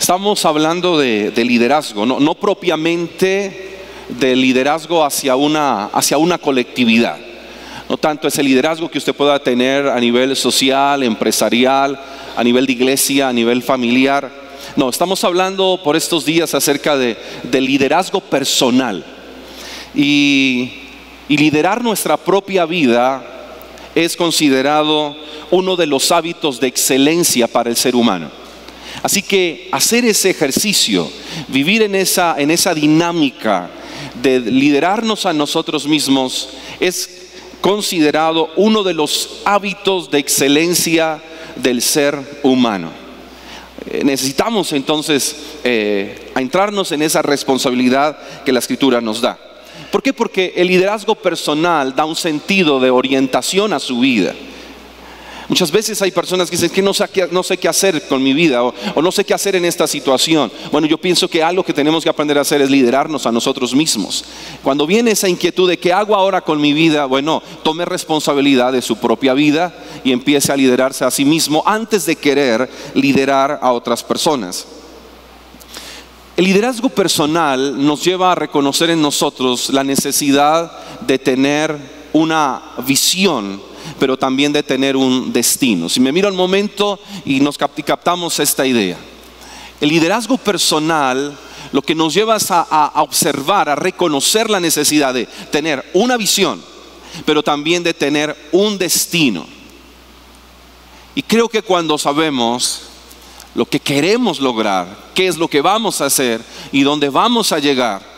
Estamos hablando de liderazgo, no propiamente de liderazgo hacia una colectividad. No tanto ese liderazgo que usted pueda tener a nivel social, empresarial, a nivel de iglesia, a nivel familiar. No, estamos hablando por estos días acerca de liderazgo personal. Y liderar nuestra propia vida es considerado uno de los hábitos de excelencia para el ser humano. Así que hacer ese ejercicio, vivir en esa dinámica de liderarnos a nosotros mismos, es considerado uno de los hábitos de excelencia del ser humano. Necesitamos entonces entrarnos en esa responsabilidad que la Escritura nos da. ¿Por qué? Porque el liderazgo personal da un sentido de orientación a su vida. Muchas veces hay personas que dicen que no sé qué hacer con mi vida o no sé qué hacer en esta situación. Bueno, yo pienso que algo que tenemos que aprender a hacer es liderarnos a nosotros mismos. Cuando viene esa inquietud de qué hago ahora con mi vida, bueno, tome responsabilidad de su propia vida y empiece a liderarse a sí mismo antes de querer liderar a otras personas. El liderazgo personal nos lleva a reconocer en nosotros la necesidad de tener una visión, pero también de tener un destino. Si me miro un momento y nos captamos esta idea. El liderazgo personal lo que nos lleva es a observar, a reconocer la necesidad de tener una visión, pero también de tener un destino. Y creo que cuando sabemos lo que queremos lograr, qué es lo que vamos a hacer y dónde vamos a llegar,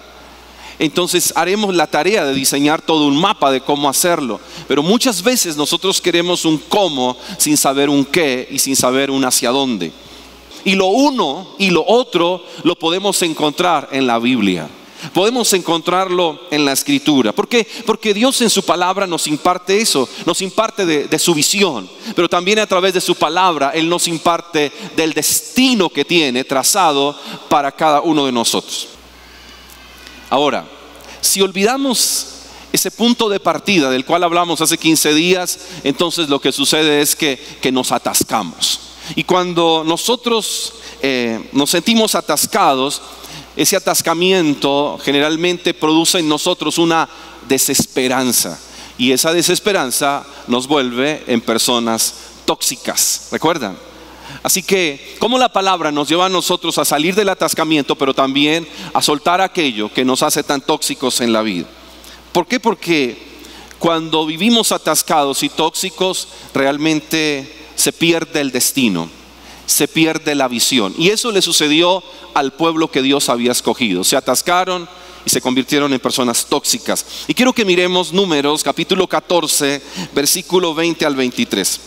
entonces haremos la tarea de diseñar todo un mapa de cómo hacerlo. Pero muchas veces nosotros queremos un cómo sin saber un qué y sin saber un hacia dónde. Y lo uno y lo otro lo podemos encontrar en la Biblia. Podemos encontrarlo en la Escritura. ¿Por qué? Porque Dios en su palabra nos imparte eso, nos imparte de su visión, pero también a través de su palabra Él nos imparte del destino que tiene trazado para cada uno de nosotros. Ahora, si olvidamos ese punto de partida del cual hablamos hace 15 días, entonces lo que sucede es que nos atascamos. Y cuando nosotros nos sentimos atascados, ese atascamiento generalmente produce en nosotros una desesperanza. Y esa desesperanza nos vuelve en personas tóxicas. ¿Recuerdan? Así que, ¿cómo la palabra nos lleva a nosotros a salir del atascamiento, pero también a soltar aquello que nos hace tan tóxicos en la vida? ¿Por qué? Porque cuando vivimos atascados y tóxicos, realmente se pierde el destino, se pierde la visión. Y eso le sucedió al pueblo que Dios había escogido. Se atascaron y se convirtieron en personas tóxicas. Y quiero que miremos Números capítulo 14, versículo 20 al 23.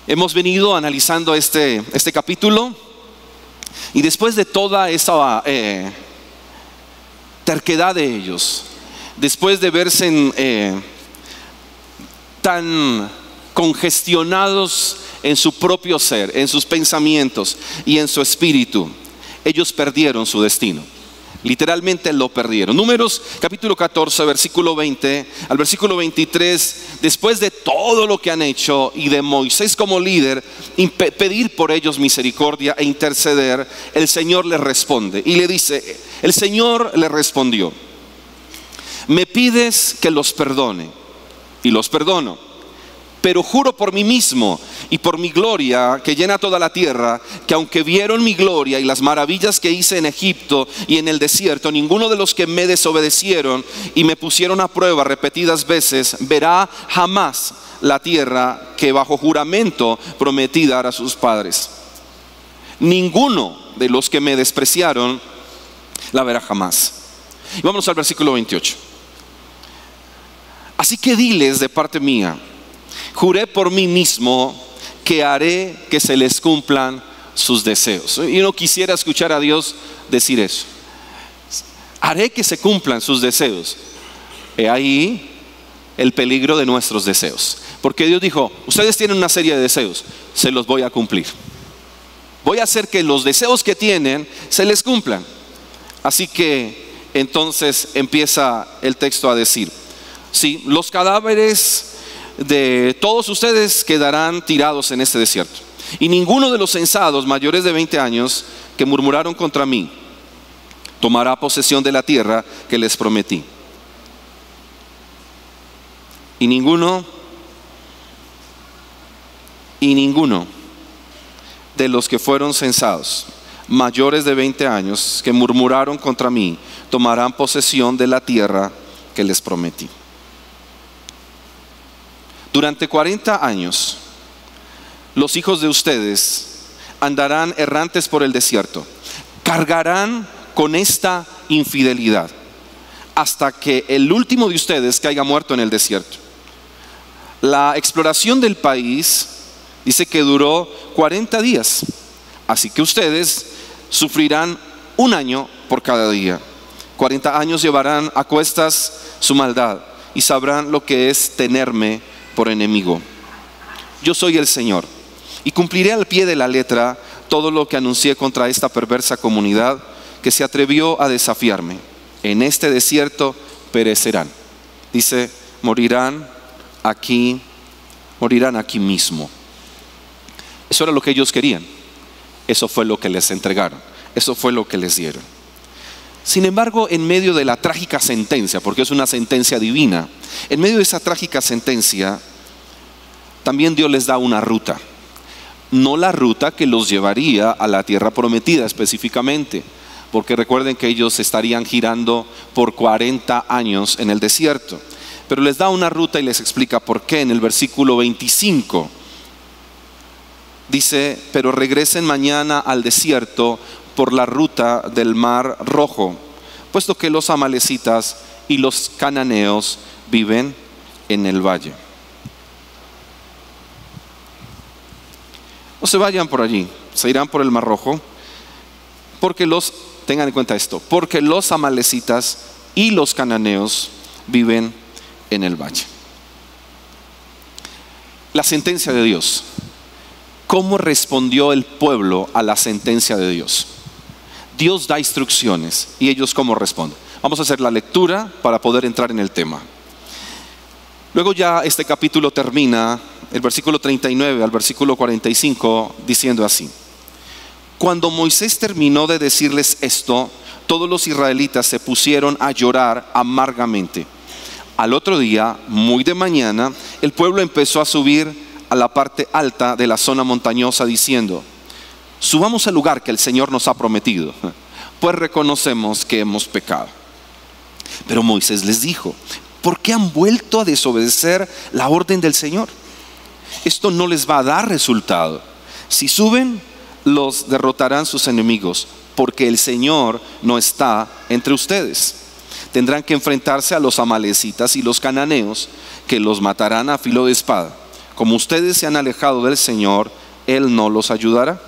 Hemos venido analizando este capítulo, y después de toda esa terquedad de ellos, después de verse tan congestionados en su propio ser, en sus pensamientos y en su espíritu, ellos perdieron su destino. Literalmente lo perdieron. Números capítulo 14, versículo 20 al versículo 23. Después de todo lo que han hecho y de Moisés como líder pedir por ellos misericordia e interceder, el Señor les responde y le dice, el Señor le respondió: me pides que los perdone, y los perdono. Pero juro por mí mismo y por mi gloria que llena toda la tierra, que aunque vieron mi gloria y las maravillas que hice en Egipto y en el desierto, ninguno de los que me desobedecieron y me pusieron a prueba repetidas veces verá jamás la tierra que bajo juramento prometí dar a sus padres. Ninguno de los que me despreciaron la verá jamás. Y vamos al versículo 28. Así que diles de parte mía: juré por mí mismo que haré que se les cumplan sus deseos. Yo no quisiera escuchar a Dios decir eso. Haré que se cumplan sus deseos. He ahí el peligro de nuestros deseos. Porque Dios dijo, ustedes tienen una serie de deseos, se los voy a cumplir. Voy a hacer que los deseos que tienen se les cumplan. Así que entonces empieza el texto a decir, sí, los cadáveres de todos ustedes quedarán tirados en este desierto. Y ninguno de los censados mayores de 20 años que murmuraron contra mí tomará posesión de la tierra que les prometí. Y ninguno de los que fueron censados mayores de 20 años que murmuraron contra mí tomarán posesión de la tierra que les prometí. Durante 40 años los hijos de ustedes andarán errantes por el desierto, cargarán con esta infidelidad hasta que el último de ustedes caiga muerto en el desierto. La exploración del país dice que duró 40 días, así que ustedes sufrirán 1 año por cada día. 40 años llevarán a cuestas su maldad y sabrán lo que es tenerme por enemigo. Yo soy el Señor y cumpliré al pie de la letra todo lo que anuncié contra esta perversa comunidad que se atrevió a desafiarme. En este desierto perecerán. Dice, morirán aquí mismo. Eso era lo que ellos querían. Eso fue lo que les entregaron. Eso fue lo que les dieron. Sin embargo, en medio de la trágica sentencia, porque es una sentencia divina, en medio de esa trágica sentencia, también Dios les da una ruta. No la ruta que los llevaría a la tierra prometida específicamente, porque recuerden que ellos estarían girando por 40 años en el desierto. Pero les da una ruta y les explica por qué. En el versículo 25 dice, pero regresen mañana al desierto por la ruta del Mar Rojo, puesto que los amalecitas y los cananeos viven en el valle. No se vayan por allí, se irán por el Mar Rojo, tengan en cuenta esto, porque los amalecitas y los cananeos viven en el valle. La sentencia de Dios. ¿Cómo respondió el pueblo a la sentencia de Dios? Dios da instrucciones y ellos ¿cómo responden? Vamos a hacer la lectura para poder entrar en el tema. Luego ya este capítulo termina, el versículo 39 al versículo 45, diciendo así: cuando Moisés terminó de decirles esto, todos los israelitas se pusieron a llorar amargamente. Al otro día, muy de mañana, el pueblo empezó a subir a la parte alta de la zona montañosa diciendo: subamos al lugar que el Señor nos ha prometido, pues reconocemos que hemos pecado. Pero Moisés les dijo: ¿por qué han vuelto a desobedecer la orden del Señor? Esto no les va a dar resultado. Si suben, los derrotarán sus enemigos, porque el Señor no está entre ustedes. Tendrán que enfrentarse a los amalecitas y los cananeos, que los matarán a filo de espada. Como ustedes se han alejado del Señor, Él no los ayudará.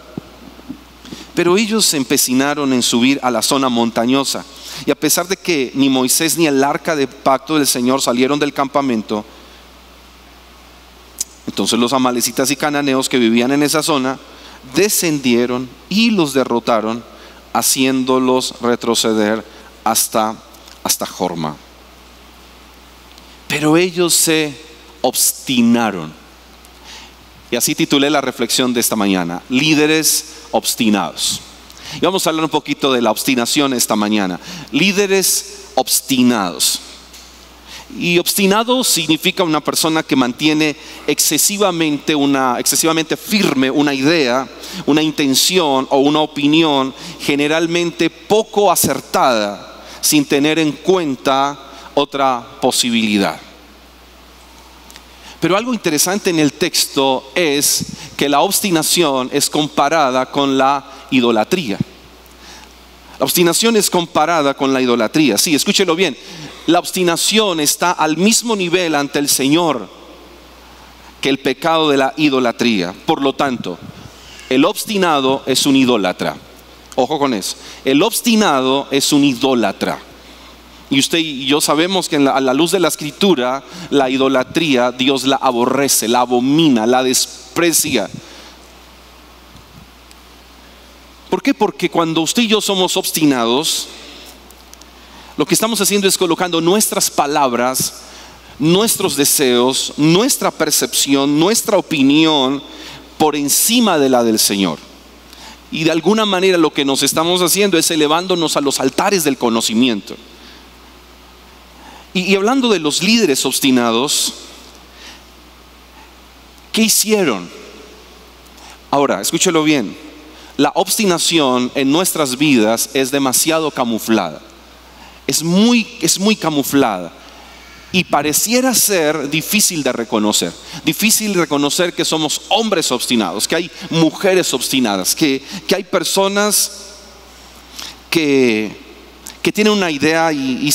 Pero ellos se empecinaron en subir a la zona montañosa, y a pesar de que ni Moisés ni el arca de pacto del Señor salieron del campamento, entonces los amalecitas y cananeos que vivían en esa zona descendieron y los derrotaron, haciéndolos retroceder hasta Jorma. Pero ellos se obstinaron. Y así titulé la reflexión de esta mañana: líderes obstinados. Y vamos a hablar un poquito de la obstinación esta mañana. Líderes obstinados. Y obstinado significa una persona que mantiene excesivamente firme una idea, una intención o una opinión generalmente poco acertada, sin tener en cuenta otra posibilidad. Pero algo interesante en el texto es que la obstinación es comparada con la idolatría. La obstinación es comparada con la idolatría. Sí, escúchelo bien. La obstinación está al mismo nivel ante el Señor que el pecado de la idolatría. Por lo tanto, el obstinado es un idólatra. Ojo con eso. El obstinado es un idólatra. Y usted y yo sabemos que a la luz de la Escritura, la idolatría Dios la aborrece, la abomina, la desprecia. ¿Por qué? Porque cuando usted y yo somos obstinados, lo que estamos haciendo es colocando nuestras palabras, nuestros deseos, nuestra percepción, nuestra opinión por encima de la del Señor. Y de alguna manera lo que nos estamos haciendo es elevándonos a los altares del conocimiento. Y hablando de los líderes obstinados, ¿qué hicieron? Ahora, escúchelo bien. La obstinación en nuestras vidas es demasiado camuflada. Es muy camuflada. Y pareciera ser difícil de reconocer. Difícil de reconocer que somos hombres obstinados, que hay mujeres obstinadas, que hay personas que tienen una idea y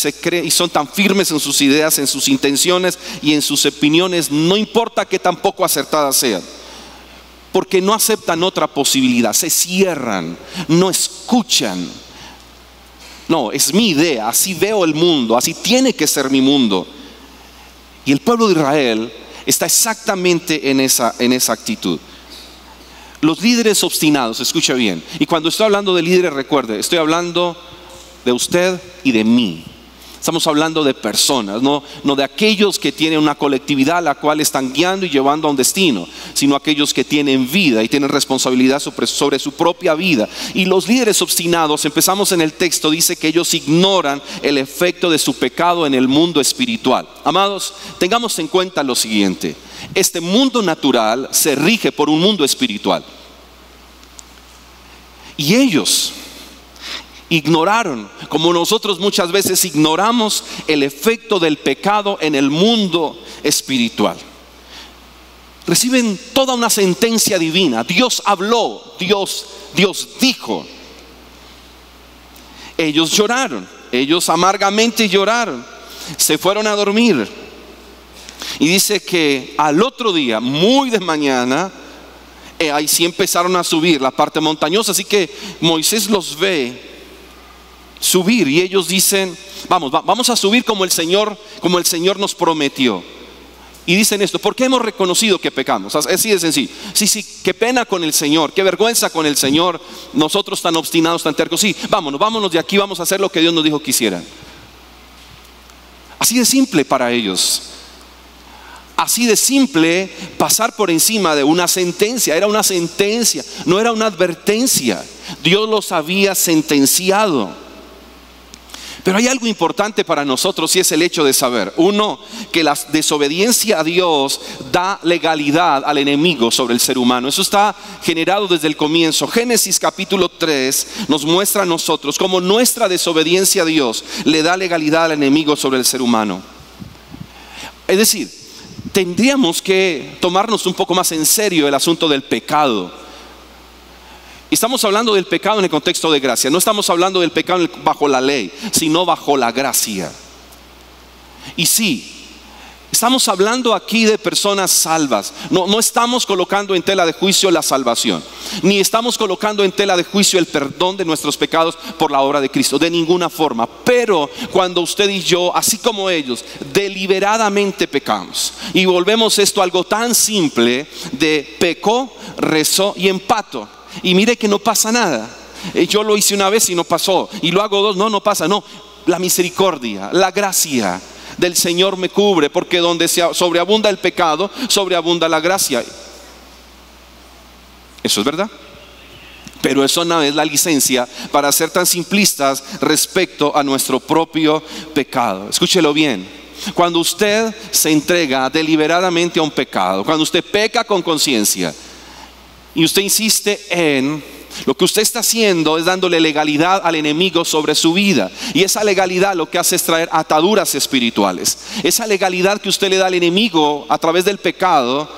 son tan firmes en sus ideas, en sus intenciones y en sus opiniones, no importa que tan poco acertadas sean, porque no aceptan otra posibilidad, se cierran, no escuchan. No, es mi idea, así veo el mundo, así tiene que ser mi mundo. Y el pueblo de Israel está exactamente en esa actitud. Los líderes obstinados, escucha bien. Y cuando estoy hablando de líderes, recuerde, estoy hablando de usted y de mí. Estamos hablando de personas, no de aquellos que tienen una colectividad a la cual están guiando y llevando a un destino, sino aquellos que tienen vida y tienen responsabilidad sobre su propia vida. Y los líderes obstinados, empezamos en el texto, dice que ellos ignoran el efecto de su pecado en el mundo espiritual. Amados, tengamos en cuenta lo siguiente: este mundo natural se rige por un mundo espiritual. Y ellos ignoraron, como nosotros muchas veces ignoramos el efecto del pecado en el mundo espiritual. Reciben toda una sentencia divina. Dios habló, Dios dijo. Ellos lloraron, ellos amargamente lloraron, se fueron a dormir. Y dice que al otro día, muy de mañana, ahí sí empezaron a subir la parte montañosa. Así que Moisés los ve subir y ellos dicen: vamos a subir como el Señor nos prometió. Y dicen esto: porque hemos reconocido que pecamos. Es así de sencillo. Sí, qué pena con el Señor, qué vergüenza con el Señor, nosotros tan obstinados, tan tercos. Sí, vámonos de aquí, vamos a hacer lo que Dios nos dijo que hicieran. Así de simple para ellos. Así de simple pasar por encima de una sentencia. Era una sentencia, no era una advertencia. Dios los había sentenciado. Pero hay algo importante para nosotros, y es el hecho de saber, uno, que la desobediencia a Dios da legalidad al enemigo sobre el ser humano. Eso está generado desde el comienzo. Génesis capítulo 3 nos muestra a nosotros cómo nuestra desobediencia a Dios le da legalidad al enemigo sobre el ser humano. Es decir, tendríamos que tomarnos un poco más en serio el asunto del pecado. Estamos hablando del pecado en el contexto de gracia. No estamos hablando del pecado bajo la ley, sino bajo la gracia. Y sí, estamos hablando aquí de personas salvas. No estamos colocando en tela de juicio la salvación, ni estamos colocando en tela de juicio el perdón de nuestros pecados por la obra de Cristo, de ninguna forma. Pero cuando usted y yo, así como ellos, deliberadamente pecamos y volvemos esto algo tan simple de pecó, rezó y empató, y mire que no pasa nada. Yo lo hice una vez y no pasó, y lo hago dos, no pasa. No, la misericordia, la gracia del Señor me cubre, porque donde sobreabunda el pecado, sobreabunda la gracia. Eso es verdad. Pero eso no es la licencia para ser tan simplistas respecto a nuestro propio pecado. Escúchelo bien. Cuando usted se entrega deliberadamente a un pecado, cuando usted peca con conciencia y usted insiste en lo que usted está haciendo, es dándole legalidad al enemigo sobre su vida. Y esa legalidad lo que hace es traer ataduras espirituales. Esa legalidad que usted le da al enemigo a través del pecado,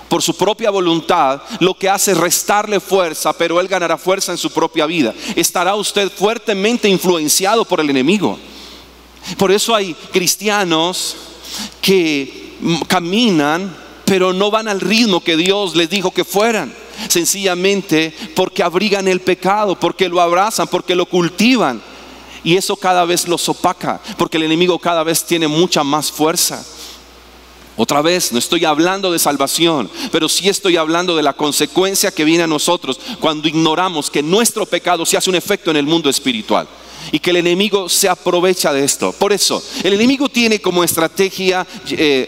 por su propia voluntad, lo que hace es restarle fuerza, pero él ganará fuerza en su propia vida. Estará usted fuertemente influenciado por el enemigo. Por eso hay cristianos que caminan, pero no van al ritmo que Dios les dijo que fueran. Sencillamente porque abrigan el pecado, porque lo abrazan, porque lo cultivan. Y eso cada vez los opaca, porque el enemigo cada vez tiene mucha más fuerza. Otra vez, no estoy hablando de salvación, pero sí estoy hablando de la consecuencia que viene a nosotros cuando ignoramos que nuestro pecado sí hace un efecto en el mundo espiritual. y que el enemigo se aprovecha de esto. Por eso, el enemigo tiene como estrategia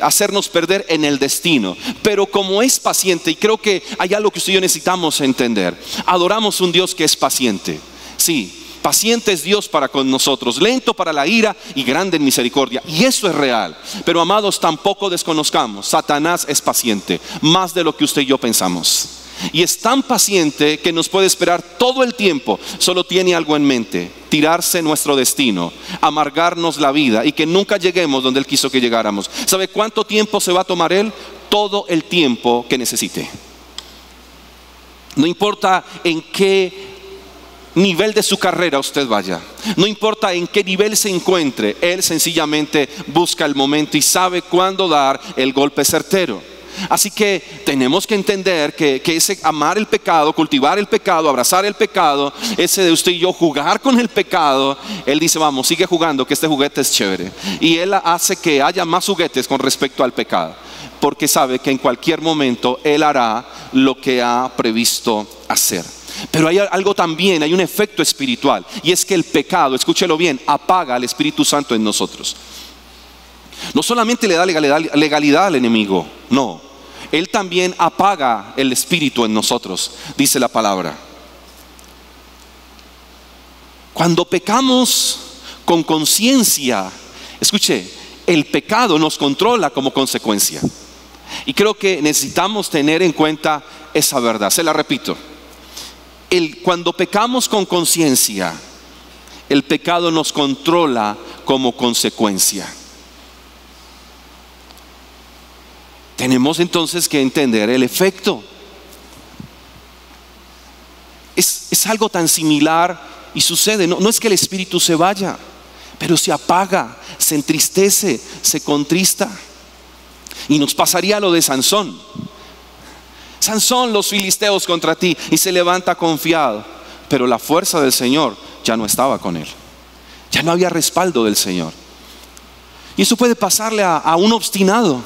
hacernos perder en el destino. Pero como es paciente, y creo que hay algo que usted y yo necesitamos entender. Adoramos un Dios que es paciente. Sí, paciente es Dios para con nosotros, lento para la ira y grande en misericordia. Y eso es real. Pero amados, tampoco desconozcamos, Satanás es paciente, más de lo que usted y yo pensamos. Y es tan paciente que nos puede esperar todo el tiempo. Solo tiene algo en mente: tirarse nuestro destino, amargarnos la vida y que nunca lleguemos donde Él quiso que llegáramos. ¿Sabe cuánto tiempo se va a tomar Él? Todo el tiempo que necesite. No importa en qué nivel de su carrera usted vaya, no importa en qué nivel se encuentre, Él sencillamente busca el momento y sabe cuándo dar el golpe certero. Así que tenemos que entender que ese amar el pecado, cultivar el pecado, abrazar el pecado, ese de usted y yo jugar con el pecado, Él dice: vamos, sigue jugando, que este juguete es chévere. Y Él hace que haya más juguetes con respecto al pecado, porque sabe que en cualquier momento Él hará lo que ha previsto hacer. Pero hay algo también, hay un efecto espiritual, y es que el pecado, escúchelo bien, apaga al Espíritu Santo en nosotros. No solamente le da legalidad al enemigo, no, Él también apaga el Espíritu en nosotros, dice la palabra. Cuando pecamos con conciencia, escuche, el pecado nos controla como consecuencia. Y creo que necesitamos tener en cuenta esa verdad. Se la repito: cuando pecamos con conciencia, el pecado nos controla como consecuencia. Tenemos entonces que entender el efecto. Es algo tan similar y sucede. No es que el espíritu se vaya, pero se apaga, se entristece, se contrista. Y nos pasaría lo de Sansón. Sansón, los filisteos contra ti, y se levanta confiado, pero la fuerza del Señor ya no estaba con él. Ya no había respaldo del Señor. Y eso puede pasarle a un obstinado.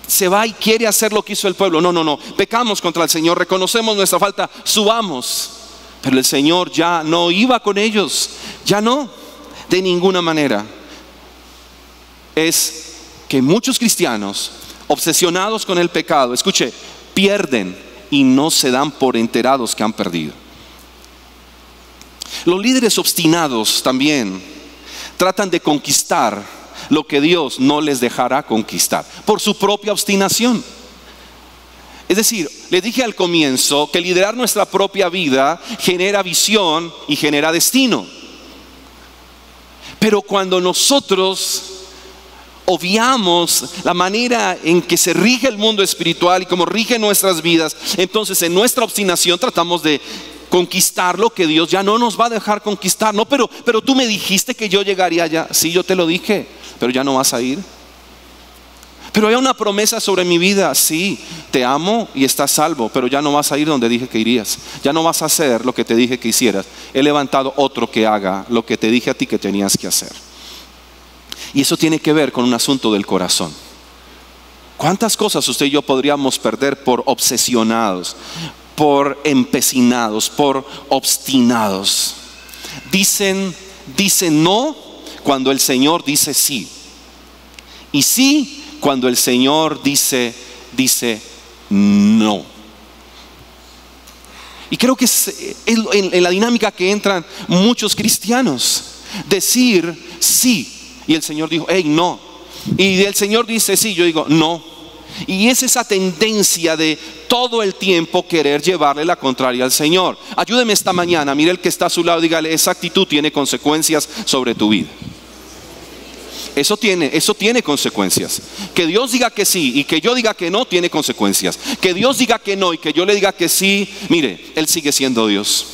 Se va y quiere hacer lo que hizo el pueblo. No, pecamos contra el Señor, reconocemos nuestra falta, subamos. Pero el Señor ya no iba con ellos, ya no, de ninguna manera. Es que muchos cristianos, obsesionados con el pecado, escuche, pierden y no se dan por enterados que han perdido. Los líderes obstinados también tratan de conquistar lo que Dios no les dejará conquistar por su propia obstinación. Es decir, le dije al comienzo que liderar nuestra propia vida genera visión y genera destino. Pero cuando nosotros obviamos la manera en que se rige el mundo espiritual y cómo rige nuestras vidas, entonces en nuestra obstinación tratamos de conquistar lo que Dios ya no nos va a dejar conquistar. No, pero tú me dijiste que yo llegaría allá. Sí, yo te lo dije, pero ya no vas a ir. Pero hay una promesa sobre mi vida. Sí, te amo y estás salvo, pero ya no vas a ir donde dije que irías. Ya no vas a hacer lo que te dije que hicieras. He levantado otro que haga lo que te dije a ti que tenías que hacer. Y eso tiene que ver con un asunto del corazón. ¿Cuántas cosas usted y yo podríamos perder por obsesionados, por empecinados, por obstinados? Dicen no cuando el Señor dice sí, y sí cuando el Señor dice no. Y creo que es en la dinámica que entran muchos cristianos. Decir sí, y el Señor dijo, hey, no. Y el Señor dice sí, yo digo no. Y es esa tendencia de todo el tiempo querer llevarle la contraria al Señor. Ayúdeme esta mañana, mire el que está a su lado, dígale: esa actitud tiene consecuencias sobre tu vida. Eso tiene consecuencias. Que Dios diga que sí y que yo diga que no, tiene consecuencias. Que Dios diga que no y que yo le diga que sí, mire, Él sigue siendo Dios.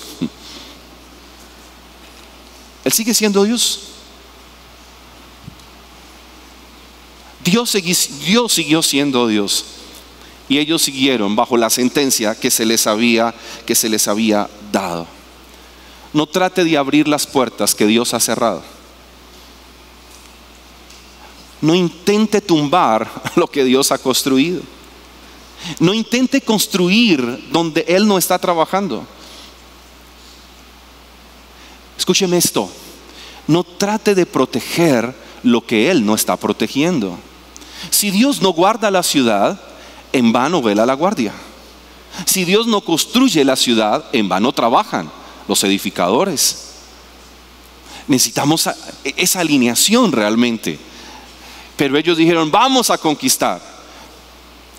Él sigue siendo Dios. Dios siguió siendo Dios, y ellos siguieron bajo la sentencia que se les había dado. No trate de abrir las puertas que Dios ha cerrado. No intente tumbar lo que Dios ha construido. No intente construir donde Él no está trabajando. escúcheme esto, no trate de proteger lo que Él no está protegiendo. Si Dios no guarda la ciudad, en vano vela la guardia. Si Dios no construye la ciudad, en vano trabajan los edificadores. Necesitamos esa alineación realmente. Pero ellos dijeron, vamos a conquistar.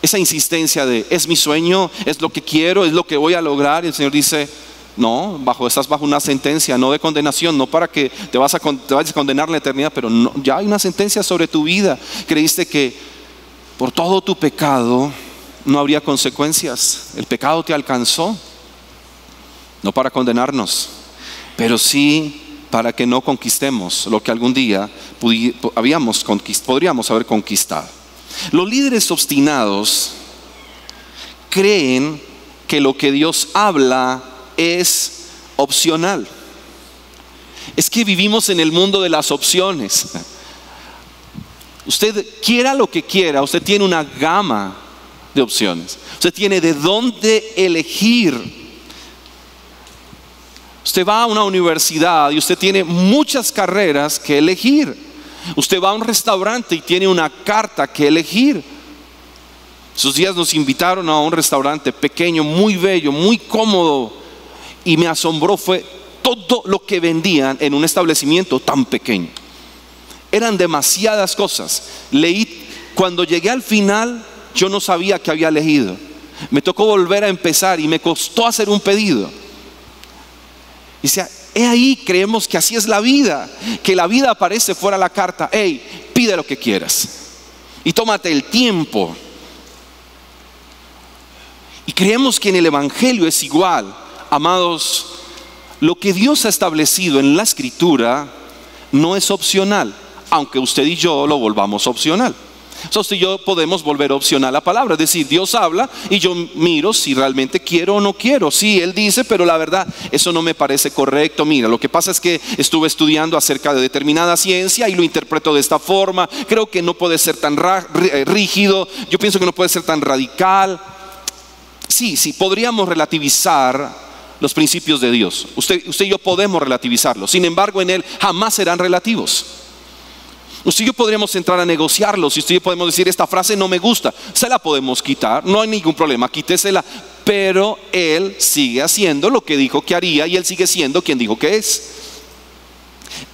Esa insistencia de, es mi sueño, es lo que quiero, es lo que voy a lograr. Y el Señor dice, no, estás bajo una sentencia, no de condenación, no para que te vayas a condenar la eternidad, pero no, ya hay una sentencia sobre tu vida. Creíste que por todo tu pecado no habría consecuencias. El pecado te alcanzó, no para condenarnos, pero sí para que no conquistemos lo que algún día podríamos haber conquistado. Los líderes obstinados creen que lo que Dios habla es opcional. Es que vivimos en el mundo de las opciones. Usted quiera lo que quiera, usted tiene una gama de opciones. Usted tiene de dónde elegir. Usted va a una universidad y usted tiene muchas carreras que elegir. Usted va a un restaurante y tiene una carta que elegir. Esos días nos invitaron a un restaurante pequeño, muy bello, muy cómodo, y me asombró fue todo lo que vendían en un establecimiento tan pequeño. Eran demasiadas cosas. Cuando llegué al final, yo no sabía qué había elegido. Me tocó volver a empezar y me costó hacer un pedido. Y decía, ahí creemos que así es la vida, que la vida aparece fuera de la carta. Hey, pide lo que quieras y tómate el tiempo. Y creemos que en el Evangelio es igual. Amados, lo que Dios ha establecido en la Escritura no es opcional, aunque usted y yo lo volvamos opcional. Usted y yo podemos volver opcional la palabra, es decir, Dios habla y yo miro si realmente quiero o no quiero. Sí, Él dice, pero la verdad, eso no me parece correcto. Mira, lo que pasa es que estuve estudiando acerca de determinada ciencia y lo interpreto de esta forma. Creo que no puede ser tan rígido, yo pienso que no puede ser tan radical. Sí, podríamos relativizar los principios de Dios. Usted y yo podemos relativizarlos. Sin embargo, en Él jamás serán relativos. Usted y yo podríamos entrar a negociarlos. Y usted y yo podemos decir, esta frase no me gusta, se la podemos quitar, no hay ningún problema, quítesela. Pero Él sigue haciendo lo que dijo que haría y Él sigue siendo quien dijo que es.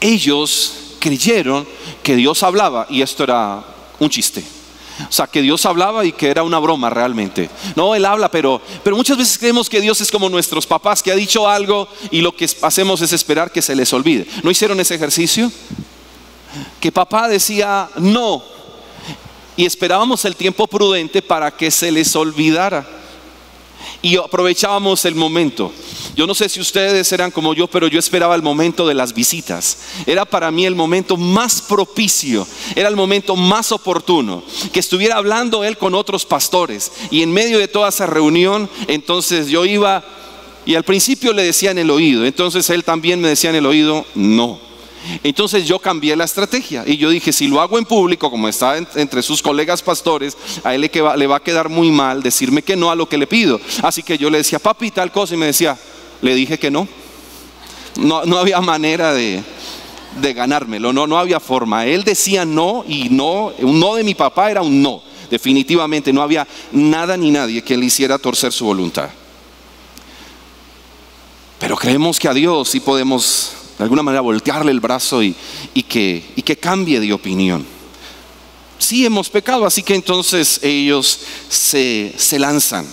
Ellos creyeron que Dios hablaba y esto era un chiste. O sea, que Dios hablaba y que era una broma realmente. No, Él habla, pero muchas veces creemos que Dios es como nuestros papás, que ha dicho algo y lo que hacemos es esperar que se les olvide. ¿No hicieron ese ejercicio? Que papá decía no y esperábamos el tiempo prudente para que se les olvidara y aprovechábamos el momento. Yo no sé si ustedes eran como yo, pero yo esperaba el momento de las visitas. Era para mí el momento más propicio, era el momento más oportuno, que estuviera hablando él con otros pastores. Y en medio de toda esa reunión, entonces yo iba y al principio le decía en el oído, entonces él también me decía en el oído, no. Entonces yo cambié la estrategia y yo dije, si lo hago en público, como está entre sus colegas pastores, a él le va a quedar muy mal decirme que no a lo que le pido. Así que yo le decía, papi, tal cosa, y me decía, le dije que no. No había manera de ganármelo, no había forma. Él decía no y no, un no de mi papá era un no. Definitivamente no había nada ni nadie que le hiciera torcer su voluntad. Pero creemos que a Dios sí podemos de alguna manera voltearle el brazo y que cambie de opinión. Sí, hemos pecado, así que entonces ellos se lanzan.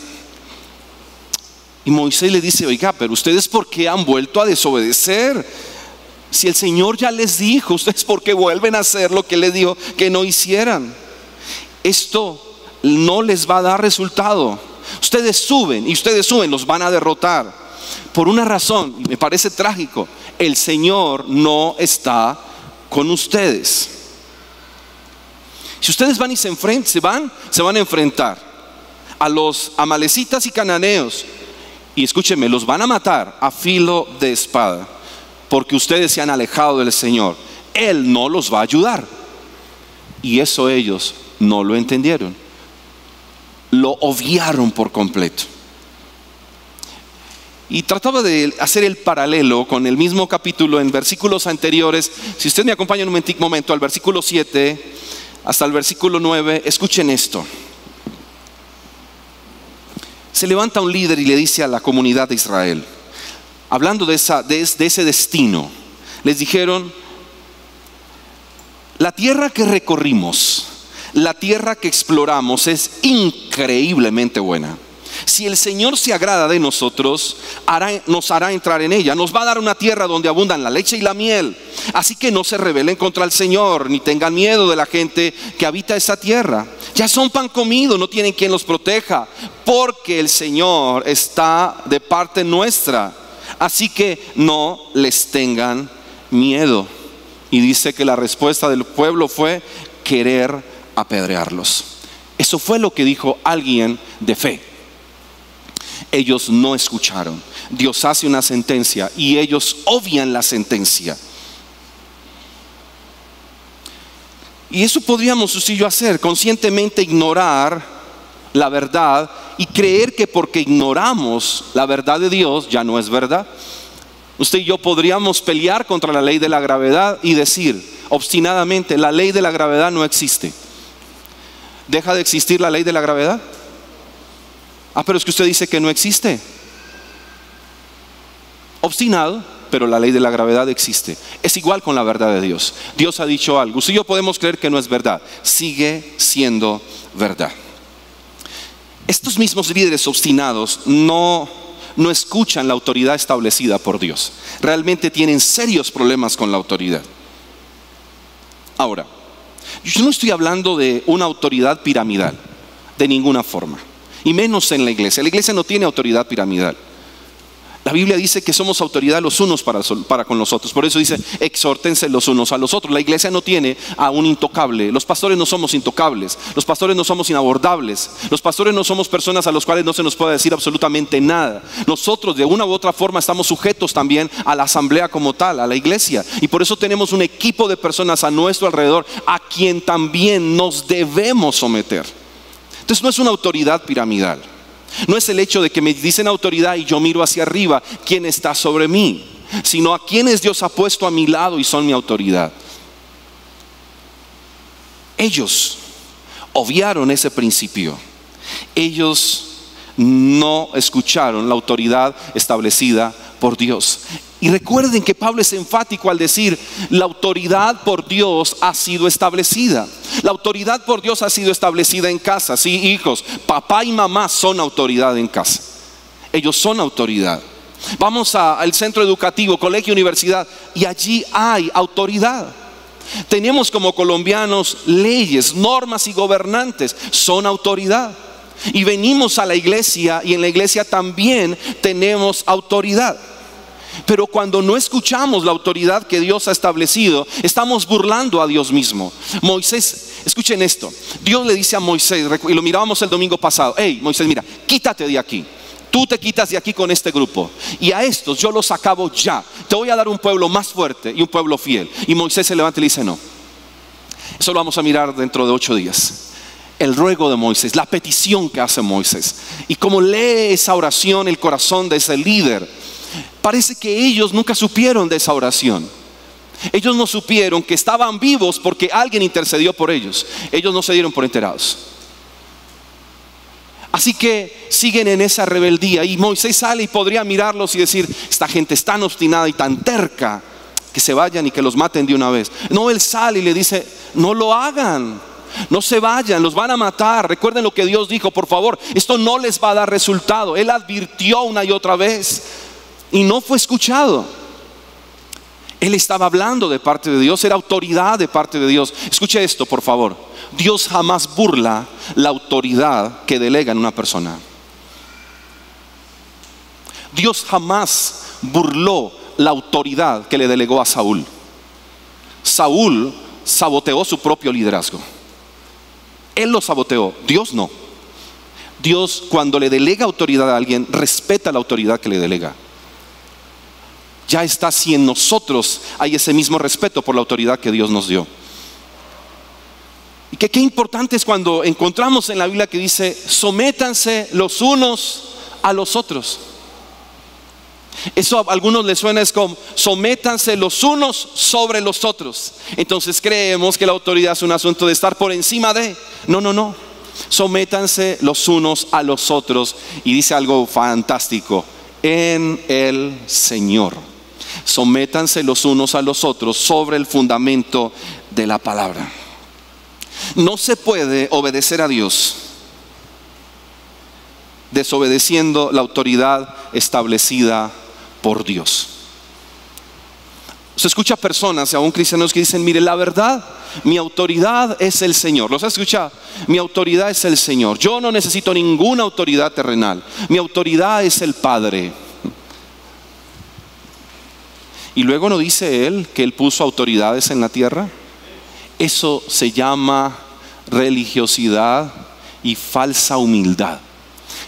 Y Moisés le dice, oiga, pero ustedes ¿por qué han vuelto a desobedecer? Si el Señor ya les dijo, ustedes ¿por qué vuelven a hacer lo que les dijo que no hicieran? Esto no les va a dar resultado. Ustedes suben, los van a derrotar. Por una razón, me parece trágico, el Señor no está con ustedes. Si ustedes van y se van a enfrentar a los amalecitas y cananeos. Y escúchenme, los van a matar a filo de espada, porque ustedes se han alejado del Señor. Él no los va a ayudar. Y eso ellos no lo entendieron. Lo obviaron por completo. Y trataba de hacer el paralelo con el mismo capítulo en versículos anteriores. Si usted me acompaña un momento al versículo 7 hasta el versículo 9, escuchen esto. Se levanta un líder y le dice a la comunidad de Israel, hablando de ese destino, les dijeron: la tierra que recorrimos, la tierra que exploramos es increíblemente buena. Si el Señor se agrada de nosotros, nos hará entrar en ella. Nos va a dar una tierra donde abundan la leche y la miel. Así que no se rebelen contra el Señor, ni tengan miedo de la gente que habita esa tierra. Ya son pan comido, no tienen quien los proteja, porque el Señor está de parte nuestra. Así que no les tengan miedo. Y dice que la respuesta del pueblo fue querer apedrearlos. Eso fue lo que dijo alguien de fe. Ellos no escucharon. Dios hace una sentencia y ellos obvian la sentencia. Y eso podríamos usted y yo hacer, conscientemente ignorar la verdad y creer que porque ignoramos la verdad de Dios ya no es verdad. Usted y yo podríamos pelear contra la ley de la gravedad y decir obstinadamente: la ley de la gravedad no existe. ¿Deja de existir la ley de la gravedad? Pero es que usted dice que no existe. Obstinado, pero la ley de la gravedad existe. Es igual con la verdad de Dios. Dios ha dicho algo, usted y yo podemos creer que no es verdad, sigue siendo verdad. Estos mismos líderes obstinados no escuchan la autoridad establecida por Dios. Realmente tienen serios problemas con la autoridad. Ahora, yo no estoy hablando de una autoridad piramidal, de ninguna forma. Y menos en la iglesia. La iglesia no tiene autoridad piramidal. La Biblia dice que somos autoridad los unos para con los otros. Por eso dice: exhórtense los unos a los otros. La iglesia no tiene a un intocable. Los pastores no somos intocables. Los pastores no somos inabordables. Los pastores no somos personas a los cuales no se nos puede decir absolutamente nada. Nosotros de una u otra forma estamos sujetos también a la asamblea como tal, a la iglesia. Y por eso tenemos un equipo de personas a nuestro alrededor a quien también nos debemos someter. Entonces no es una autoridad piramidal. No es el hecho de que me dicen autoridad y yo miro hacia arriba quién está sobre mí, sino a quienes Dios ha puesto a mi lado y son mi autoridad. Ellos obviaron ese principio. Ellos no escucharon la autoridad establecida por Dios. Y recuerden que Pablo es enfático al decir: la autoridad por Dios ha sido establecida. La autoridad por Dios ha sido establecida en casa. Sí, hijos, papá y mamá son autoridad en casa. Ellos son autoridad. Vamos al centro educativo, colegio, universidad, y allí hay autoridad. Tenemos como colombianos leyes, normas y gobernantes, son autoridad. Y venimos a la iglesia y en la iglesia también tenemos autoridad. Pero cuando no escuchamos la autoridad que Dios ha establecido, estamos burlando a Dios mismo. Moisés, escuchen esto. Dios le dice a Moisés, y lo mirábamos el domingo pasado: hey Moisés, mira, quítate de aquí. Tú te quitas de aquí con este grupo, y a estos yo los acabo ya. Te voy a dar un pueblo más fuerte y un pueblo fiel. Y Moisés se levanta y le dice: no. Eso lo vamos a mirar dentro de 8 días. El ruego de Moisés, la petición que hace Moisés. Y como lee esa oración el corazón de ese líder, parece que ellos nunca supieron de esa oración. Ellos no supieron que estaban vivos porque alguien intercedió por ellos. Ellos no se dieron por enterados. Así que siguen en esa rebeldía. Y Moisés sale y podría mirarlos y decir: esta gente es tan obstinada y tan terca, que se vayan y que los maten de una vez. No, él sale y le dice: no lo hagan. No se vayan, los van a matar. Recuerden lo que Dios dijo, por favor, esto no les va a dar resultado. Él advirtió una y otra vez y no fue escuchado. Él estaba hablando de parte de Dios, era autoridad de parte de Dios. Escuche esto, por favor. Dios jamás burla la autoridad que delega en una persona. Dios jamás burló la autoridad que le delegó a Saúl. Saúl saboteó su propio liderazgo. Él lo saboteó, Dios no. Dios, cuando le delega autoridad a alguien, respeta la autoridad que le delega. Ya está, si en nosotros hay ese mismo respeto por la autoridad que Dios nos dio. Y qué importante es cuando encontramos en la Biblia que dice: sométanse los unos a los otros. Eso a algunos les suena es como sométanse los unos sobre los otros. Entonces creemos que la autoridad es un asunto de estar por encima de. No. Sométanse los unos a los otros. Y dice algo fantástico: en el Señor. Sométanse los unos a los otros sobre el fundamento de la palabra. No se puede obedecer a Dios desobedeciendo la autoridad establecida por Dios. Se escucha personas, aún cristianos, que dicen: mire, la verdad, mi autoridad es el Señor. ¿Los has escuchado? Mi autoridad es el Señor. Yo no necesito ninguna autoridad terrenal. Mi autoridad es el Padre. Y luego no dice Él que Él puso autoridades en la tierra. Eso se llama religiosidad y falsa humildad.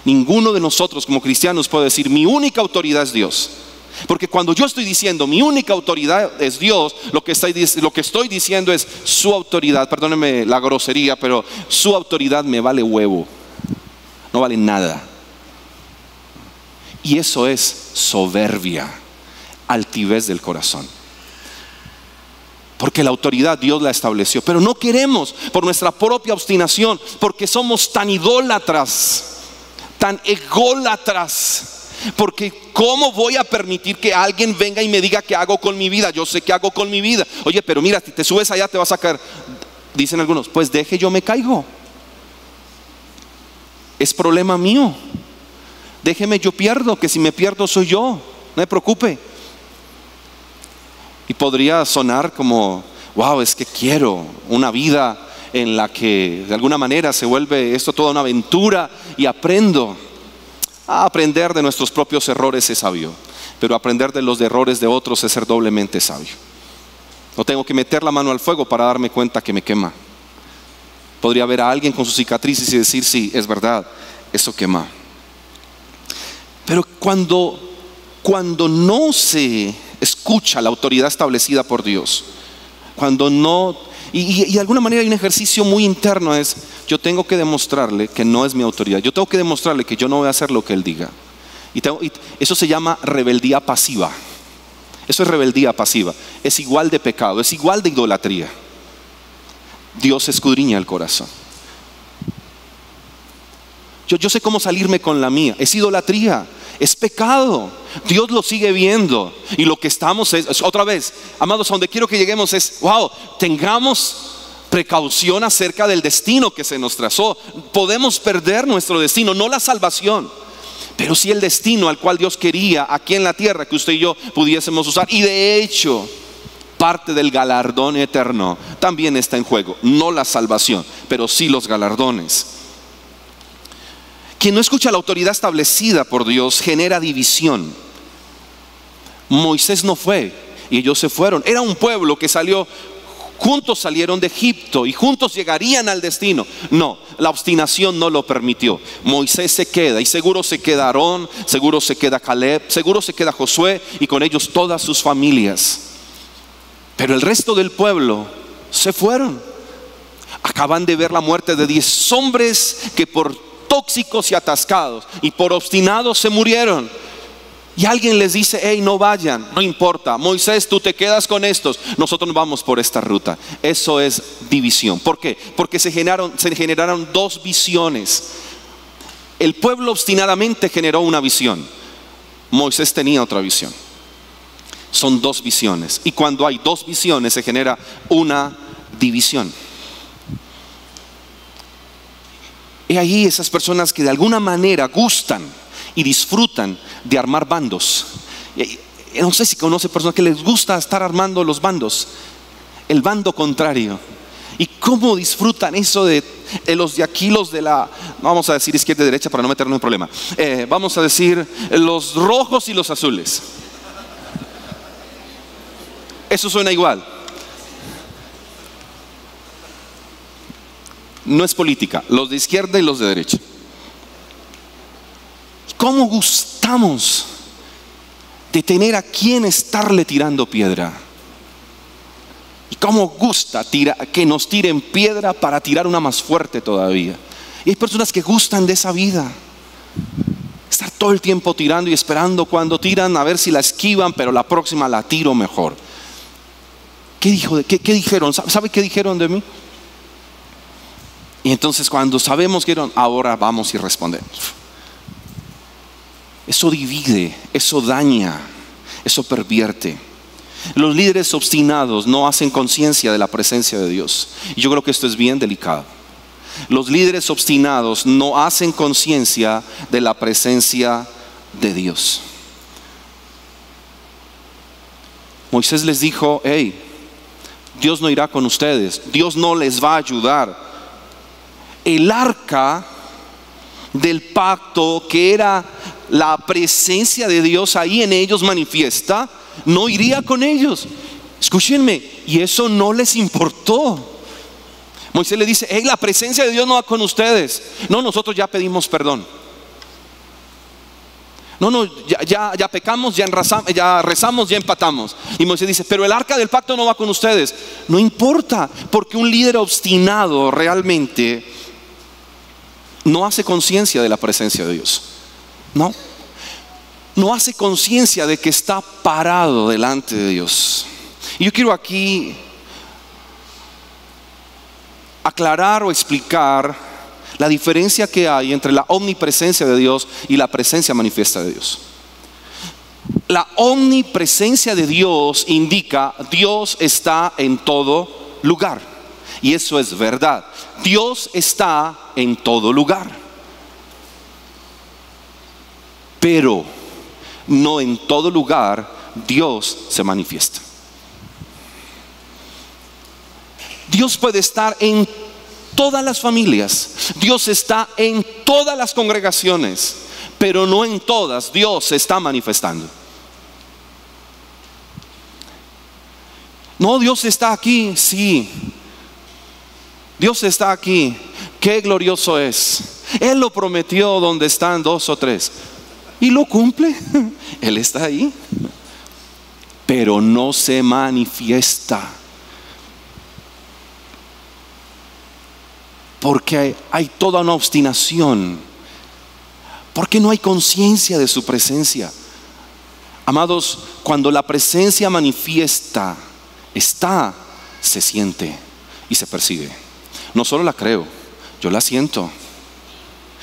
Ninguno de nosotros como cristianos puede decir: mi única autoridad es Dios. Porque cuando yo estoy diciendo mi única autoridad es Dios, lo que estoy diciendo es su autoridad, perdónenme la grosería, pero su autoridad me vale huevo, no vale nada. Y eso es soberbia, altivez del corazón. Porque la autoridad Dios la estableció, pero no queremos por nuestra propia obstinación, porque somos tan idólatras, tan ególatras. Porque ¿cómo voy a permitir que alguien venga y me diga qué hago con mi vida? Yo sé qué hago con mi vida. Oye, pero mira, si te subes allá te vas a caer. Dicen algunos: pues deje, yo me caigo. Es problema mío. Déjeme, yo pierdo, que si me pierdo soy yo. No me preocupe. Y podría sonar como: wow, es que quiero una vida en la que de alguna manera se vuelve esto toda una aventura y aprendo. Aprender de nuestros propios errores es sabio, pero aprender de los errores de otros es ser doblemente sabio. No tengo que meter la mano al fuego para darme cuenta que me quema. Podría ver a alguien con sus cicatrices y decir: sí, es verdad, eso quema. Pero cuando no se escucha la autoridad establecida por Dios, cuando no, y de alguna manera hay un ejercicio muy interno, es: yo tengo que demostrarle que no es mi autoridad. Yo tengo que demostrarle que yo no voy a hacer lo que Él diga. Y eso se llama rebeldía pasiva. Eso es rebeldía pasiva. Es igual de pecado, es igual de idolatría. Dios escudriña el corazón. Yo sé cómo salirme con la mía. Es idolatría, es pecado. Dios lo sigue viendo. Y lo que estamos es otra vez, amados, a donde quiero que lleguemos es: wow, tengamos precaución acerca del destino que se nos trazó. Podemos perder nuestro destino, no la salvación, pero sí el destino al cual Dios quería aquí en la tierra que usted y yo pudiésemos usar. Y de hecho, parte del galardón eterno también está en juego. No la salvación, pero sí los galardones. Quien no escucha la autoridad establecida por Dios genera división. Moisés no fue y ellos se fueron. Era un pueblo que salió, juntos salieron de Egipto y juntos llegarían al destino. No, la obstinación no lo permitió. Moisés se queda, y seguro se queda Aarón, seguro se queda Caleb, seguro se queda Josué, y con ellos todas sus familias. Pero el resto del pueblo se fueron. Acaban de ver la muerte de 10 hombres que por tóxicos y atascados y por obstinados se murieron. Y alguien les dice: hey, no vayan, no importa, Moisés, tú te quedas con estos, nosotros nos vamos por esta ruta. Eso es división. ¿Por qué? Porque se generaron dos visiones. El pueblo obstinadamente generó una visión. Moisés tenía otra visión. Son dos visiones. Y cuando hay dos visiones se genera una división. Y ahí esas personas que de alguna manera gustan y disfrutan de armar bandos. No sé si conoce personas que les gusta estar armando los bandos, el bando contrario. Y cómo disfrutan eso de los de aquí, los de la, vamos a decir izquierda y derecha para no meternos en problema. Vamos a decir los rojos y los azules. Eso suena igual. No es política, los de izquierda y los de derecha. ¿Cómo gustamos de tener a quien estarle tirando piedra? ¿Y cómo gusta que nos tiren piedra para tirar una más fuerte todavía? Y hay personas que gustan de esa vida, estar todo el tiempo tirando y esperando cuando tiran a ver si la esquivan, pero la próxima la tiro mejor. ¿Qué dijeron? ¿Sabe qué dijeron de mí? Y entonces cuando sabemos que dijeron, ahora vamos y respondemos. Eso divide, eso daña, eso pervierte. Los líderes obstinados no hacen conciencia de la presencia de Dios. Y yo creo que esto es bien delicado. Los líderes obstinados no hacen conciencia de la presencia de Dios. Moisés les dijo, hey, Dios no irá con ustedes, Dios no les va a ayudar. El arca del pacto, que era la presencia de Dios ahí en ellos manifiesta, no iría con ellos. Escúchenme, y eso no les importó. Moisés le dice, hey, la presencia de Dios no va con ustedes. No, nosotros ya pedimos perdón. No, ya pecamos, ya rezamos, ya empatamos. Y Moisés dice, pero el arca del pacto no va con ustedes. No importa, porque un líder obstinado realmente no hace conciencia de la presencia de Dios. No hace conciencia de que está parado delante de Dios. Y yo quiero aquí aclarar o explicar la diferencia que hay entre la omnipresencia de Dios y la presencia manifiesta de Dios. La omnipresencia de Dios indica Dios está en todo lugar. Y eso es verdad. Dios está en todo lugar. Pero no en todo lugar Dios se manifiesta. Dios puede estar en todas las familias, Dios está en todas las congregaciones, pero no en todas Dios se está manifestando. No, Dios está aquí, sí, Dios está aquí, qué glorioso es. Él lo prometió donde están dos o tres y lo cumple. Él está ahí, pero no se manifiesta. Porque hay toda una obstinación, porque no hay conciencia de su presencia. Amados, cuando la presencia manifiesta está, se siente y se percibe. No solo la creo, yo la siento.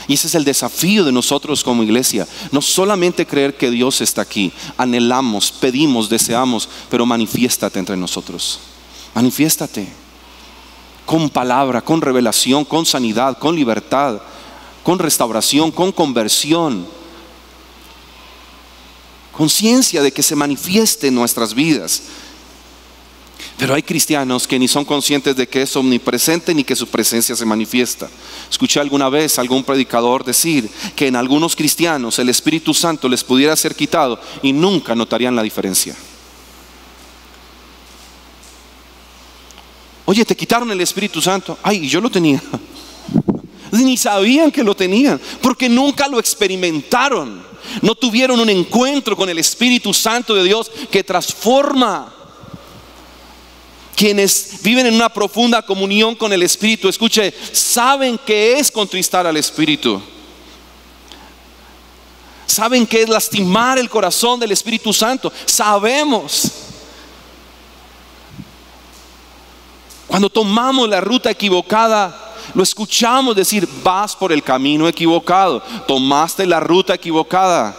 Y ese es el desafío de nosotros como iglesia. No solamente creer que Dios está aquí, anhelamos, pedimos, deseamos, pero manifiéstate entre nosotros. Manifiéstate. Con palabra, con revelación, con sanidad, con libertad, con restauración, con conversión. Conciencia de que se manifieste en nuestras vidas. Pero hay cristianos que ni son conscientes de que es omnipresente ni que su presencia se manifiesta. Escuché alguna vez a algún predicador decir que en algunos cristianos el Espíritu Santo les pudiera ser quitado y nunca notarían la diferencia. Oye, te quitaron el Espíritu Santo. Ay, yo lo tenía. Ni sabían que lo tenían, porque nunca lo experimentaron. No tuvieron un encuentro con el Espíritu Santo de Dios que transforma. Quienes viven en una profunda comunión con el Espíritu, escuche, saben qué es contristar al Espíritu. Saben qué es lastimar el corazón del Espíritu Santo. Sabemos. Cuando tomamos la ruta equivocada, lo escuchamos decir, vas por el camino equivocado, tomaste la ruta equivocada.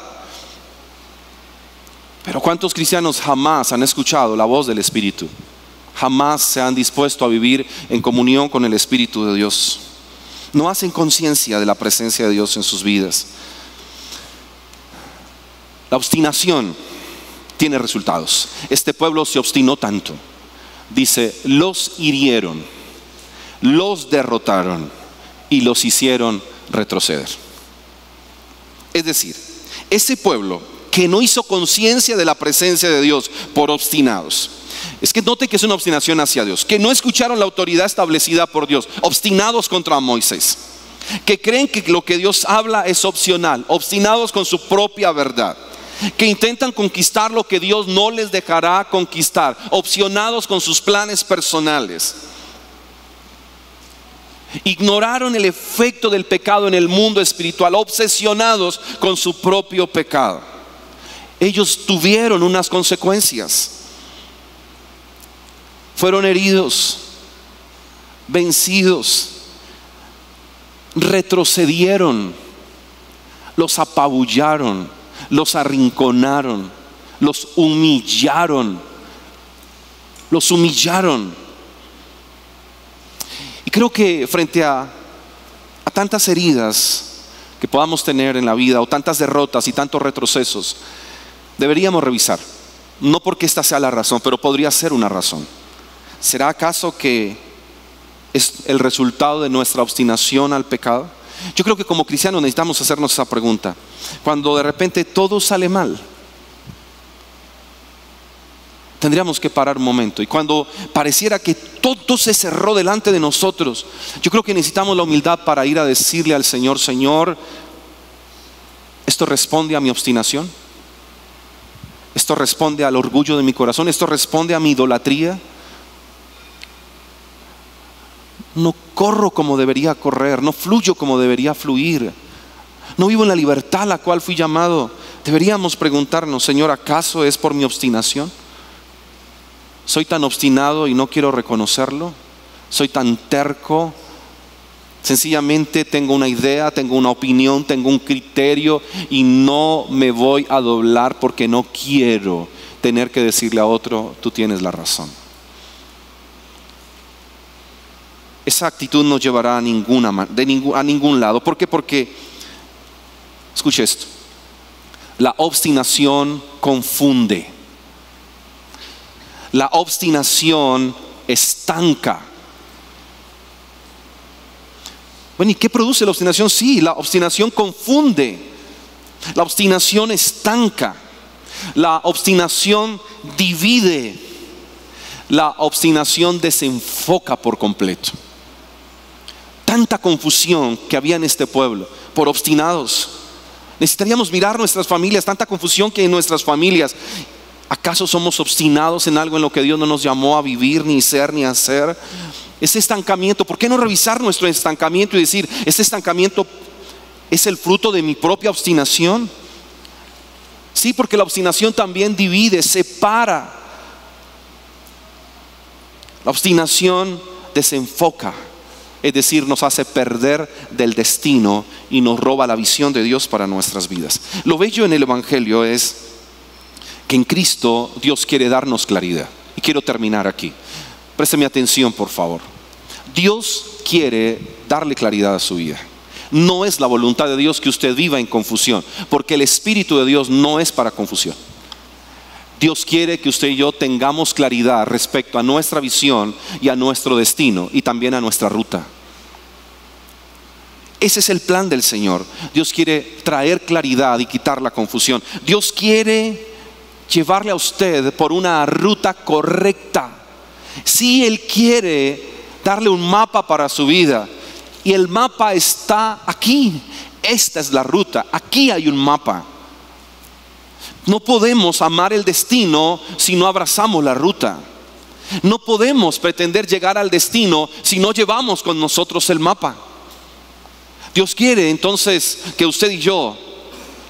Pero ¿cuántos cristianos jamás han escuchado la voz del Espíritu? Jamás se han dispuesto a vivir en comunión con el Espíritu de Dios. No hacen conciencia de la presencia de Dios en sus vidas. La obstinación tiene resultados. Este pueblo se obstinó tanto. Dice, los hirieron, los derrotaron y los hicieron retroceder. Es decir, ese pueblo que no hizo conciencia de la presencia de Dios por obstinados. Es que note que es una obstinación hacia Dios, que no escucharon la autoridad establecida por Dios, obstinados contra Moisés, que creen que lo que Dios habla es opcional, obstinados con su propia verdad, que intentan conquistar lo que Dios no les dejará conquistar, obstinados con sus planes personales. Ignoraron el efecto del pecado en el mundo espiritual, obsesionados con su propio pecado. Ellos tuvieron unas consecuencias. Fueron heridos, vencidos, retrocedieron, los apabullaron, los arrinconaron, los humillaron. Y creo que frente a tantas heridas que podamos tener en la vida, o tantas derrotas y tantos retrocesos, deberíamos revisar. No porque esta sea la razón, pero podría ser una razón. ¿Será acaso que es el resultado de nuestra obstinación al pecado? Yo creo que como cristianos necesitamos hacernos esa pregunta. Cuando de repente todo sale mal, tendríamos que parar un momento. Y cuando pareciera que todo se cerró delante de nosotros, yo creo que necesitamos la humildad para ir a decirle al Señor: Señor, ¿esto responde a mi obstinación? ¿Esto responde al orgullo de mi corazón? ¿Esto responde a mi idolatría? No corro como debería correr, no fluyo como debería fluir, no vivo en la libertad a la cual fui llamado. Deberíamos preguntarnos: Señor, ¿acaso es por mi obstinación? ¿Soy tan obstinado y no quiero reconocerlo? ¿Soy tan terco? Sencillamente tengo una idea, tengo una opinión, tengo un criterio y no me voy a doblar porque no quiero tener que decirle a otro: tú tienes la razón. Esa actitud no llevará a ningún lado. ¿Por qué? Porque, escuche esto, la obstinación confunde. La obstinación estanca. Bueno, ¿y qué produce la obstinación? Sí, la obstinación confunde. La obstinación estanca. La obstinación divide. La obstinación desenfoca por completo. Tanta confusión que había en este pueblo por obstinados. Necesitaríamos mirar nuestras familias, tanta confusión que hay en nuestras familias. ¿Acaso somos obstinados en algo en lo que Dios no nos llamó a vivir, ni ser, ni hacer? Ese estancamiento, ¿por qué no revisar nuestro estancamiento y decir: este estancamiento es el fruto de mi propia obstinación? Sí, porque la obstinación también divide, separa. La obstinación desenfoca, es decir, nos hace perder del destino y nos roba la visión de Dios para nuestras vidas. Lo bello en el Evangelio es que en Cristo Dios quiere darnos claridad. Y quiero terminar aquí. Présteme atención, por favor. Dios quiere darle claridad a su vida. No es la voluntad de Dios que usted viva en confusión, porque el Espíritu de Dios no es para confusión. Dios quiere que usted y yo tengamos claridad respecto a nuestra visión y a nuestro destino, y también a nuestra ruta. Ese es el plan del Señor. Dios quiere traer claridad y quitar la confusión. Dios quiere llevarle a usted por una ruta correcta. Si Él quiere darle un mapa para su vida, y el mapa está aquí. Esta es la ruta, aquí hay un mapa. No podemos amar el destino si no abrazamos la ruta. No podemos pretender llegar al destino si no llevamos con nosotros el mapa. Dios quiere entonces que usted y yo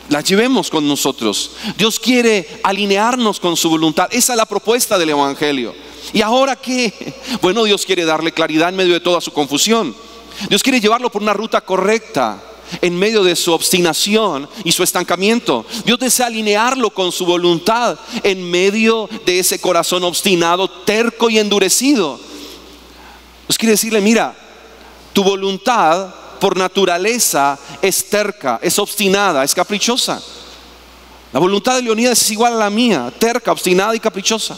la llevemos con nosotros. Dios quiere alinearnos con su voluntad. Esa es la propuesta del Evangelio. ¿Y ahora qué? Bueno, Dios quiere darle claridad en medio de toda su confusión. Dios quiere llevarlo por una ruta correcta en medio de su obstinación y su estancamiento. Dios desea alinearlo con su voluntad en medio de ese corazón obstinado, terco y endurecido. Dios quiere decirle: mira, tu voluntad por naturaleza es terca, es obstinada, es caprichosa. La voluntad de Leonidas es igual a la mía, terca, obstinada y caprichosa.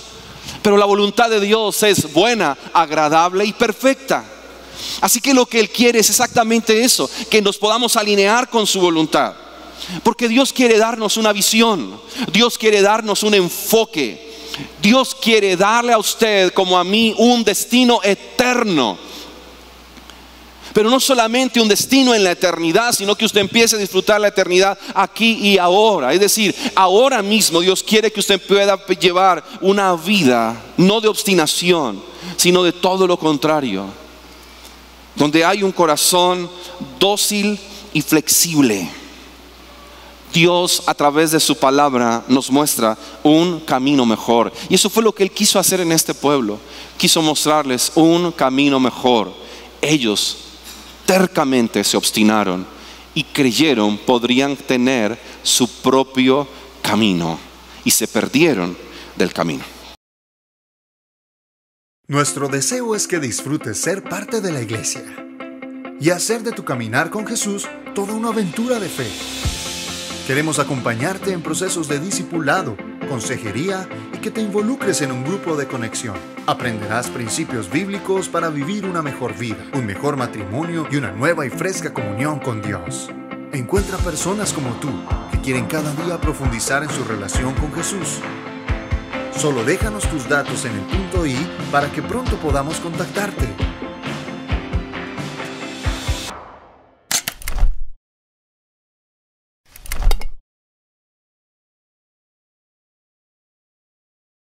Pero la voluntad de Dios es buena, agradable y perfecta. Así que lo que Él quiere es exactamente eso, que nos podamos alinear con su voluntad. Porque Dios quiere darnos una visión, Dios quiere darnos un enfoque, Dios quiere darle a usted como a mí un destino eterno. Pero no solamente un destino en la eternidad, sino que usted empiece a disfrutar la eternidad aquí y ahora. Es decir, ahora mismo Dios quiere que usted pueda llevar una vida no de obstinación, sino de todo lo contrario. donde hay un corazón dócil y flexible, Dios a través de su palabra nos muestra un camino mejor. Y eso fue lo que Él quiso hacer en este pueblo. Quiso mostrarles un camino mejor. Ellos tercamente se obstinaron y creyeron podrían tener su propio camino y se perdieron del camino. Nuestro deseo es que disfrutes ser parte de la iglesia y hacer de tu caminar con Jesús toda una aventura de fe. Queremos acompañarte en procesos de discipulado, consejería y que te involucres en un grupo de conexión. Aprenderás principios bíblicos para vivir una mejor vida, un mejor matrimonio y una nueva y fresca comunión con Dios. Encuentra personas como tú que quieren cada día profundizar en su relación con Jesús. Solo déjanos tus datos en el punto I para que pronto podamos contactarte.